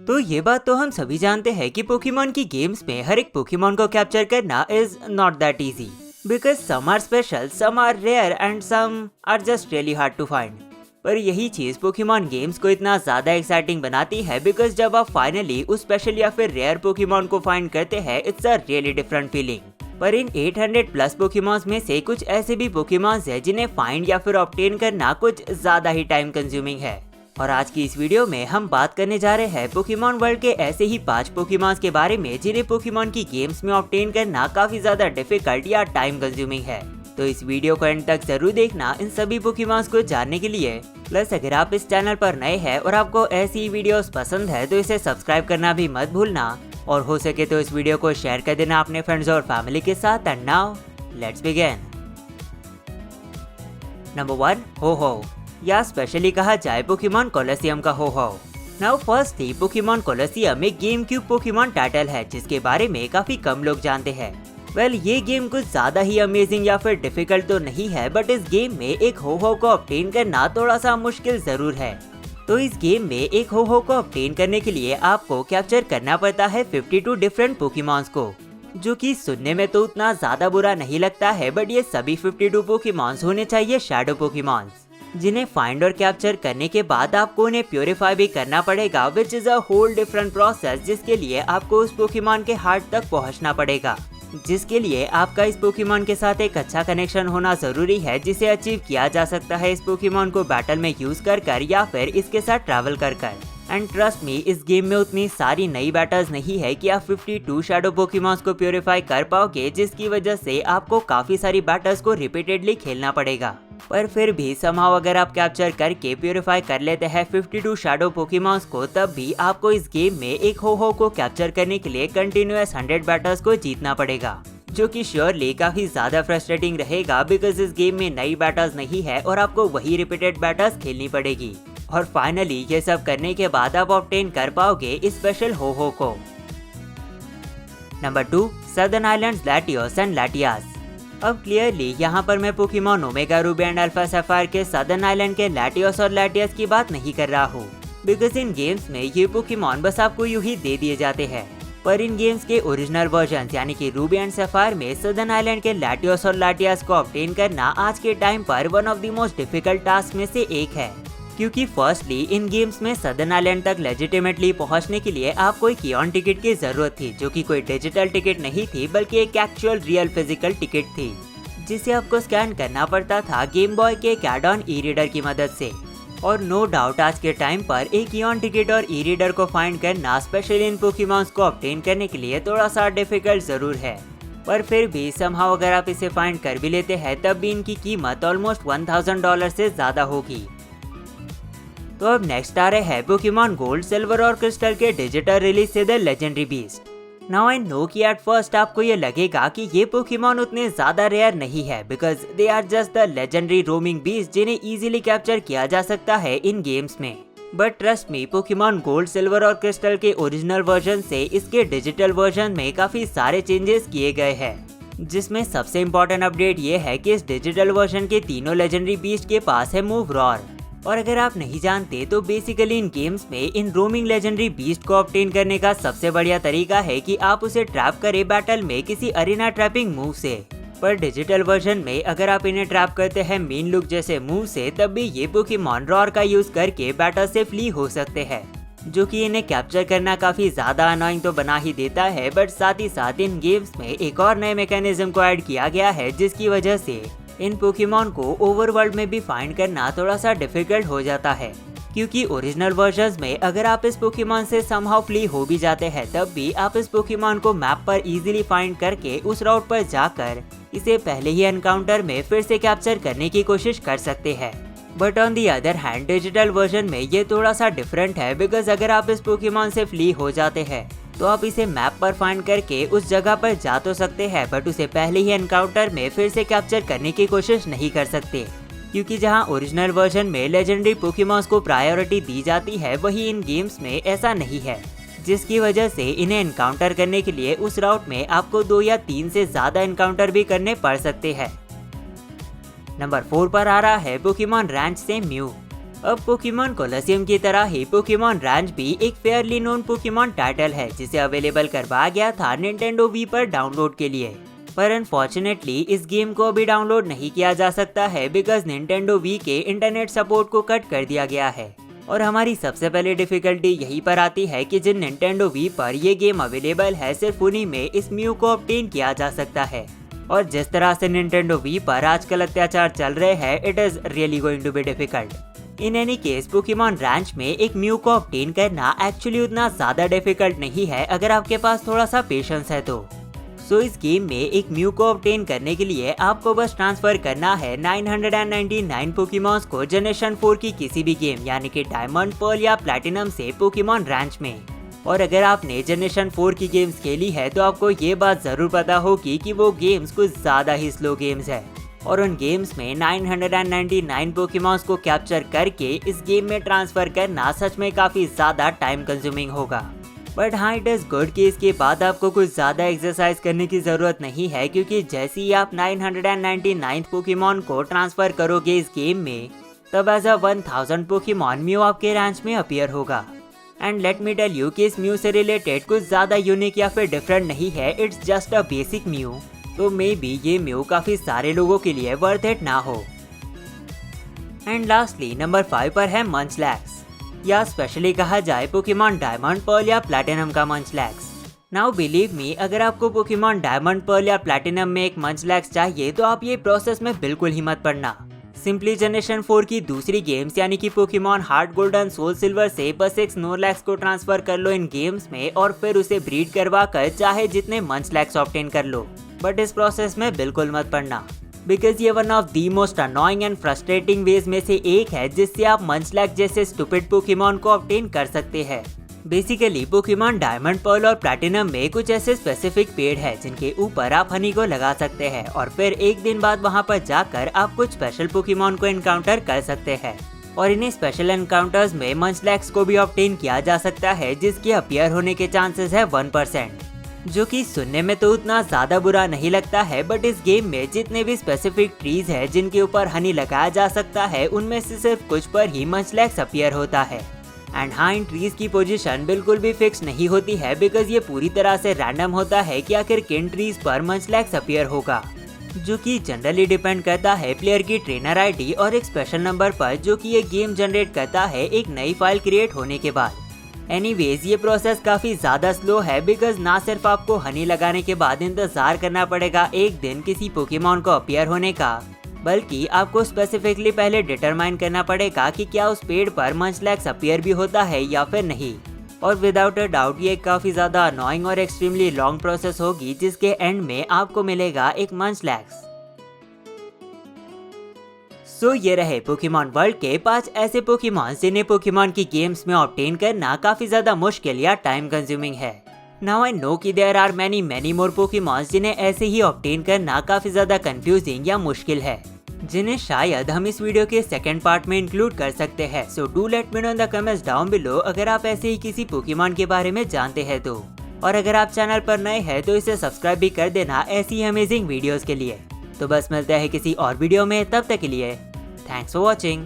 तो ये बात तो हम सभी जानते हैं कि पोकेमॉन की गेम्स में हर एक पोकेमॉन को कैप्चर करना is not that easy, because some are special, some are rare and some are just really hard to find. पर यही चीज पोकेमॉन गेम्स को इतना ज्यादा एक्साइटिंग बनाती है, बिकॉज जब आप फाइनली उस स्पेशल या फिर रेयर पोकेमॉन को फाइंड करते हैं, it's a really different feeling. पर इन 800 प्लस पोकेमॉन्स में से कुछ ऐसे भी पोकेमॉन्स हैं जिन्हें फाइंड या फिर ऑब्टेन करना कुछ ज्यादा ही टाइम कंज्यूमिंग है। और आज की इस वीडियो में हम बात करने जा रहे हैं पोकेमॉन वर्ल्ड के ऐसे ही 5 पोकेमॉन्स के बारे में जिन्हें पोकेमॉन की गेम्स में ऑब्टेन करना काफी ज्यादा डिफिकल्ट या टाइम कंज्यूमिंग है। तो इस वीडियो को एंड तक जरूर देखना इन सभी पोकेमॉन्स को जानने के लिए। प्लस अगर आप इस चैनल पर नए हैं और आपको ऐसी वीडियोस पसंद है तो इसे सब्सक्राइब करना भी मत भूलना, और हो सके तो इस वीडियो को शेयर कर देना अपने फ्रेंड्स और फैमिली के साथ। And now let's begin. Number 1, हो या स्पेशली कहा जाए पोकेमॉन कोलोसियम का हो। नाउ फर्स्टली पोकेमॉन कोलोसियम एक गेम क्यूब पोकेमॉन टाइटल है जिसके बारे में काफी कम लोग जानते हैं। वेल ये गेम कुछ ज्यादा ही अमेजिंग या फिर डिफिकल्ट तो नहीं है, बट इस गेम में एक हो को ऑब्टेन करना थोड़ा सा मुश्किल जरूर है। तो इस गेम में एक हो को ऑब्टेन करने के लिए आपको कैप्चर करना पड़ता है 52 डिफरेंट पोकेमॉन्स को, जो कि सुनने में तो उतना ज्यादा बुरा नहीं लगता है, बट ये सभी 52 पोकेमॉन्स होने चाहिए शैडो पोकेमॉन्स, जिन्हें फाइंड और कैप्चर करने के बाद आपको उन्हें प्योरीफाई भी करना पड़ेगा, which is a whole different process, जिसके लिए आपको उस पोकेमॉन के हार्ट तक पहुंचना पड़ेगा, जिसके लिए आपका इस पोकेमॉन के साथ एक अच्छा कनेक्शन होना जरूरी है, जिसे अचीव किया जा सकता है इस पोकेमॉन को बैटल में यूज कर या फिर इसके साथ ट्रैवल कर। एंड ट्रस्ट मी, इस गेम में उतनी सारी नई बैटल्स नहीं है कि आप 52 शैडो पोकेमॉन्स को प्योरीफाई कर पाओगे, जिसकी वजह से आपको काफी सारी बैटल्स को रिपीटेडली खेलना पड़ेगा। पर फिर भी समहाउ अगर आप कैप्चर करके प्योरीफाई कर लेते हैं 52 शैडो पोकेमॉन्स को, तब भी आपको इस गेम में एक हो को कैप्चर करने के लिए कंटिन्यूअस 100 बैटल्स को जीतना पड़ेगा, जो कि श्योरली काफी ज्यादा फ्रस्ट्रेटिंग रहेगा, बिकॉज इस गेम में नई बैटल्स नहीं है और आपको वही रिपीटेड बैटल्स खेलनी पड़ेगी। और फाइनली ये सब करने के बाद आप ऑब्टेन कर पाओगे इस स्पेशल हो को। Number 2, southern islands Latios and Latias. अब क्लियरली यहाँ पर मैं Pokemon Omega Ruby and Alpha Sapphire के सदर्न आइलैंड के लैटियोस और लैटियस की बात नहीं कर रहा हूँ, बिकॉज इन गेम्स में ये पोकेमॉन बस आपको यूं ही दे दिए जाते हैं। पर इन गेम्स के ओरिजिनल वर्जन यानी कि रूबी एंड सफायर में सदर्न आइलैंड के लैटियोस और लैटियास को ऑब्टेन करना आज के टाइम पर one of the most difficult task में से एक है, क्योंकि फर्स्टली इन गेम्स में सदर्न आइलैंड तक लेजिटिमेटली पहुंचने के लिए आपको एक इयॉन टिकट की जरूरत थी, जो कि कोई डिजिटल टिकट नहीं थी बल्कि एक एक्चुअल रियल फिजिकल टिकट थी, जिसे आपको स्कैन करना पड़ता था गेम बॉय के कैडॉन ई रीडर की मदद से। और नो डाउट आज के टाइम पर एक इयॉन टिकट और ई रीडर को फाइंड करना स्पेशली इन पोकेमॉन्स को ऑब्टेन करने के लिए थोड़ा सा डिफिकल्ट जरूर है। पर फिर भी समहाउ अगर आप इसे फाइंड कर भी लेते हैं, तब भी इनकी कीमत ऑलमोस्ट $1000 से ज्यादा होगी। तो अब नेक्स्ट आ रहे हैं पोकेमॉन गोल्ड, सिल्वर और क्रिस्टल के डिजिटल रिलीज से the legendary beast. Now I know कि एट फर्स्ट आपको ये लगेगा कि ये पोकेमॉन उतने ज्यादा रेयर नहीं है, because they are just the legendary roaming beast जिन्हें इजीली कैप्चर किया जा सकता है इन गेम्स में। But trust me, Pokemon Gold, Silver और क्रिस्टल के ओरिजिनल वर्जन से इसके डिजिटल वर्जन में काफी सारे चेंजेस किए गए हैं, जिसमें सबसे इम्पोर्टेंट अपडेट ये है कि इस डिजिटल वर्जन के तीनों लेजेंडरी बीस्ट के पास है मूव रॉर। और अगर आप नहीं जानते तो बेसिकली इन गेम्स में इन रोमिंग लेजेंडरी बीस्ट को ऑब्टेन करने का सबसे बढ़िया तरीका है कि आप उसे ट्रैप करें बैटल में किसी अरीना ट्रैपिंग मूव से। पर डिजिटल वर्जन में अगर आप इन्हें ट्रैप करते हैं मीन लुक जैसे मूव से, तब भी ये पोकेमॉन रॉर का यूज करके बैटल से फ्ली हो सकते हैं, जो कि इन्हें कैप्चर करना काफी ज्यादा अनोइंग तो बना ही देता है, बट साथ ही साथ इन गेम्स में एक और नए मैकेनिज्म को ऐड किया गया है, जिसकी वजह से इन पोकेमॉन को ओवरवर्ल्ड में भी फाइंड करना थोड़ा सा डिफिकल्ट हो जाता है, क्योंकि ओरिजिनल वर्जन्स में अगर आप इस पोकेमॉन से समहाउ फ्ली हो भी जाते हैं, तब भी आप इस पोकेमॉन को मैप पर इजीली फाइंड करके उस राउट पर जाकर इसे पहले ही एनकाउंटर में फिर से कैप्चर करने की कोशिश कर सकते हैं। But on the other hand digital version में ये थोड़ा सा डिफरेंट है, बिकॉज अगर आप इस पोकेमॉन से फ्ली हो जाते हैं तो आप इसे मैप पर फाइंड करके उस जगह पर जा तो सकते हैं, बट उसे पहले ही एनकाउंटर में फिर से कैप्चर करने की कोशिश नहीं कर सकते, क्योंकि जहां ओरिजिनल वर्जन में लेजेंडरी पोकेमॉन्स को प्रायोरिटी दी जाती है, वही इन गेम्स में ऐसा नहीं है, जिसकी वजह से इन्हें एनकाउंटर करने के लिए उस राउट में आपको 2 या 3 से ज्यादा एनकाउंटर भी करने पड़ सकते हैं। नंबर 4 पर आ रहा है पोकेमॉन रैंच से म्यू। अब पोकेमॉन कोलोसियम की तरह ही पोकेमॉन रैंच भी एक फेयरली नोन पोकेमॉन टाइटल है जिसे अवेलेबल करवाया गया था निंटेंडो वी पर डाउनलोड के लिए। पर अनफॉर्चुनेटली इस गेम को अभी डाउनलोड नहीं किया जा सकता है बिकॉज निंटेंडो वी के इंटरनेट सपोर्ट को कट कर दिया गया है। और हमारी सबसे पहले डिफिकल्टी यहीं पर आती है कि जिन निंटेंडो वी पर ये गेम अवेलेबल है सिर्फ उन्हीं में इस म्यू को ऑब्टेन किया जा सकता है। और जिस तरह से निंटेंडो वी पर आजकल अत्याचार चल रहे हैं it is really going to be difficult. In any case Pokemon Ranch में एक म्यू को ऑब्टेन करना एक्चुअली उतना ज्यादा डिफिकल्ट नहीं है अगर आपके पास थोड़ा सा पेशेंस है तो। सो इस गेम में एक म्यू को ऑब्टेन करने के लिए आपको बस ट्रांसफर करना है 999 पोकेमॉन्स को जनरेशन 4 की किसी भी गेम यानी कि डायमंड, पर्ल या प्लैटिनम से पोकेमॉन रैंच में। और अगर आपने जनरेशन 4 की गेम्स खेली है तो आपको ये बात जरूर पता होगी कि वो गेम्स कुछ ज्यादा ही स्लो गेम्स है और उन गेम्स में 999 पोकेमॉन्स को कैप्चर करके इस गेम में ट्रांसफर करना सच में काफी ज्यादा टाइम कंज्यूमिंग होगा। बट हाँ इट इज गुड कि इसके बाद आपको कुछ ज्यादा एक्सरसाइज करने की जरूरत नहीं है क्योंकि जैसे ही आप 999 पोकेमॉन को ट्रांसफर करोगे इस गेम में तब एज अ 1000 पोकेमॉन म्यू आपके रैंच में अपीयर होगा। And let me tell you कि इस म्यू से रिलेटेड कुछ ज्यादा यूनिक या फिर डिफरेंट नहीं है, it's just a basic mu. तो मे बी ये म्यू काफी सारे लोगों के लिए वर्थ इट ना हो। एंड लास्टली नंबर 5 पर है मंचलैक्स या स्पेशली कहा जाए पोकेमॉन डायमंड, पर्ल या प्लैटिनम का मंचलैक्स। नाउ बिलीव मी अगर आपको पोकेमॉन डायमंड, पर्ल या प्लैटिनम में एक मंचलैक्स चाहिए तो आप ये प्रोसेस में बिल्कुल ही मत पड़ना। सिंपली जनरेशन 4 की दूसरी गेम्स यानी कि Pokemon Heart Golden, Soul Silver से बस एक स्नोरलैक्स को ट्रांसफर कर लो इन गेम्स में और फिर उसे ब्रीड करवा कर चाहे जितने मंचलैक्स ऑब्टेन कर लो। बट इस प्रोसेस में बिल्कुल मत पड़ना बिकॉज ये one of the most annoying and frustrating ways में से एक है जिससे आप मंचलैक्स जैसे स्टूपिड पोकेमॉन को ऑब्टेन कर सकते हैं। बेसिकली पोकेमॉन डायमंड, पर्ल और प्लैटिनम में कुछ ऐसे स्पेसिफिक पेड़ है जिनके ऊपर आप हनी को लगा सकते हैं और फिर एक दिन बाद वहां पर जाकर आप कुछ स्पेशल पोकेमॉन को एनकाउंटर कर सकते हैं। और इन्हीं स्पेशल एनकाउंटर्स में मंचलैक्स को भी ऑब्टेन किया जा सकता है जिसके अपीयर होने के चांसेस है 1%, जो कि सुनने में तो उतना ज्यादा बुरा नहीं लगता है। बट इस गेम में जितने भी स्पेसिफिक ट्रीज है जिनके ऊपर हनी लगाया जा सकता है उनमें से सिर्फ कुछ पर ही मंचलैक्स अपीयर होता है। एंड हाँ इन ट्रीज की पोजीशन बिल्कुल भी फिक्स नहीं होती है बिकॉज ये पूरी तरह से रैंडम होता है कि आखिर किन ट्रीज पर मंचलैक्स अपीयर होगा, जो कि जनरली डिपेंड करता है प्लेयर की ट्रेनर आईडी और एक स्पेशल नंबर पर जो कि ये गेम जनरेट करता है एक नई फाइल क्रिएट होने के बाद। एनीवेज ये प्रोसेस काफी ज्यादा स्लो है बिकॉज ना सिर्फ आपको हनी लगाने के बाद इंतजार करना पड़ेगा एक दिन किसी पोकेमॉन को अपीयर होने का, बल्कि आपको स्पेसिफिकली पहले डिटरमाइन करना पड़ेगा कि क्या उस पेड़ पर मंचलैक्स अपीयर भी होता है या फिर नहीं। और विदाउट अ डाउट ये काफी ज्यादा अनोइंग और एक्सट्रीमली लॉन्ग प्रोसेस होगी जिसके एंड में आपको मिलेगा एक मंचलैक्स। सो ये रहे पोकेमॉन वर्ल्ड के 5 ऐसे पोकेमॉन जिन्हें पोकेमॉन की गेम्स में ऑब्टेन करना काफी ज्यादा मुश्किल या टाइम कंज्यूमिंग है। नाउ आई नो कि there are many more Pokemon जिन्हें ऐसे ही ऑब्टेन करना काफी ज्यादा कंफ्यूजिंग या मुश्किल है, जिन्हें शायद हम इस वीडियो के सेकंड पार्ट में इंक्लूड कर सकते हैं। So do let me know in the comments down below अगर आप ऐसे ही किसी पोकेमॉन के बारे में जानते हैं तो। और अगर आप चैनल पर नए हैं तो इसे सब्सक्राइब भी कर देना ऐसी अमेजिंग वीडियोस के लिए। तो बस मिलते हैं किसी और वीडियो में, तब तक के लिए थैंक्स फॉर वॉचिंग।